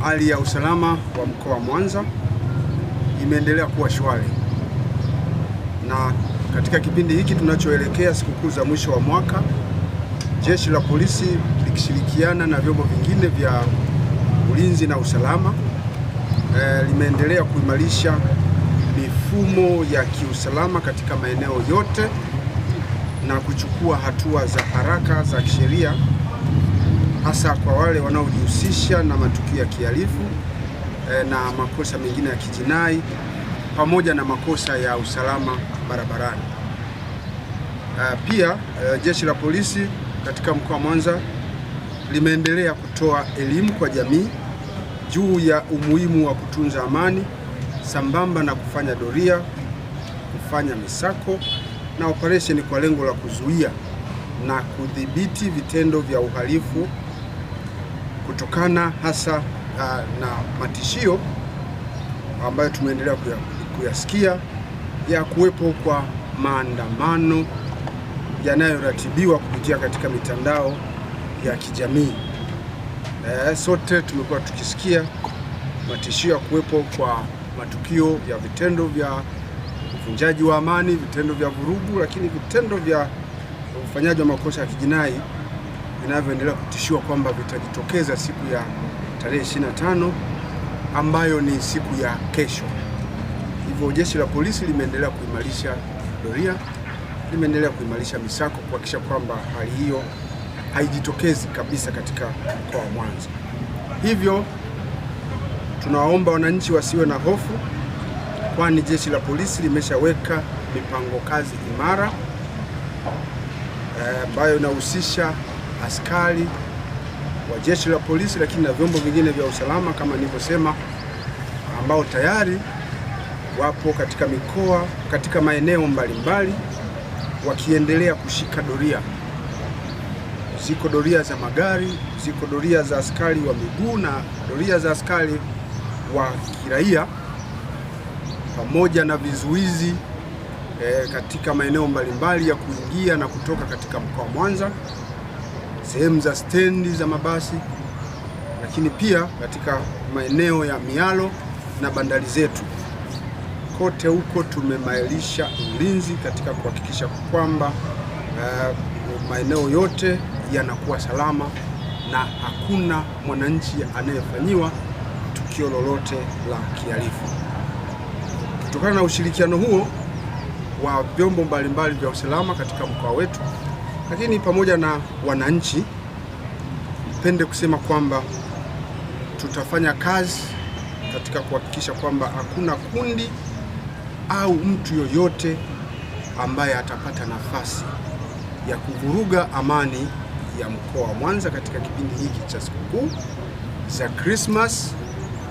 hali ya usalama wa mkoa wa Mwanza imeendelea kuwa shwari, na katika kipindi hiki tunachoelekea sikukuu za mwisho wa mwaka, Jeshi la Polisi likishirikiana na vyombo vingine vya ulinzi na usalama limeendelea kuimarisha mifumo ya kiusalama katika maeneo yote na kuchukua hatua za haraka za kisheria, hasa kwa wale wanaojihusisha na matukio ya kihalifu na makosa mengine ya kijinai pamoja na makosa ya usalama barabarani. Pia Jeshi la Polisi katika mkoa wa Mwanza limeendelea kutoa elimu kwa jamii juu ya umuhimu wa kutunza amani sambamba na kufanya doria, kufanya misako na operesheni kwa lengo la kuzuia na kudhibiti vitendo vya uhalifu kutokana hasa na matishio ambayo tumeendelea kuyasikia ya kuwepo kwa maandamano yanayoratibiwa kupitia katika mitandao ya kijamii. Sote tumekuwa tukisikia matishio ya kuwepo kwa matukio ya vitendo vya uvunjaji wa amani, vitendo vya vurugu, lakini vitendo vya ufanyaji wa makosa ya kijinai vinavyoendelea kutishiwa kwamba vitajitokeza siku ya tarehe 25 ambayo ni siku ya kesho. Hivyo Jeshi la Polisi limeendelea kuimarisha doria, limeendelea kuimarisha misako kuhakikisha kwamba hali hiyo haijitokezi kabisa katika mkoa wa Mwanza. Hivyo tunawaomba wananchi wasiwe na hofu, kwani Jeshi la Polisi limeshaweka mipango kazi imara ambayo inahusisha askari wa Jeshi la Polisi, lakini na vyombo vingine vya usalama kama nilivyosema, ambao tayari wapo katika mikoa, katika maeneo mbalimbali wakiendelea kushika doria. Ziko doria za magari, ziko doria za askari wa miguu na doria za askari wa kiraia, pamoja na vizuizi katika maeneo mbalimbali ya kuingia na kutoka katika mkoa wa Mwanza, sehemu za stendi za mabasi, lakini pia katika maeneo ya mialo na bandari zetu. Kote huko tumemailisha ulinzi katika kuhakikisha kwamba maeneo yote yanakuwa salama na hakuna mwananchi anayefanyiwa tukio lolote la kihalifu. Kutokana na ushirikiano huo wa vyombo mbalimbali vya usalama katika mkoa wetu, lakini pamoja na wananchi, nipende kusema kwamba tutafanya kazi katika kuhakikisha kwamba hakuna kundi au mtu yoyote ambaye atapata nafasi ya kuvuruga amani ya mkoa wa Mwanza katika kipindi hiki cha sikukuu za Christmas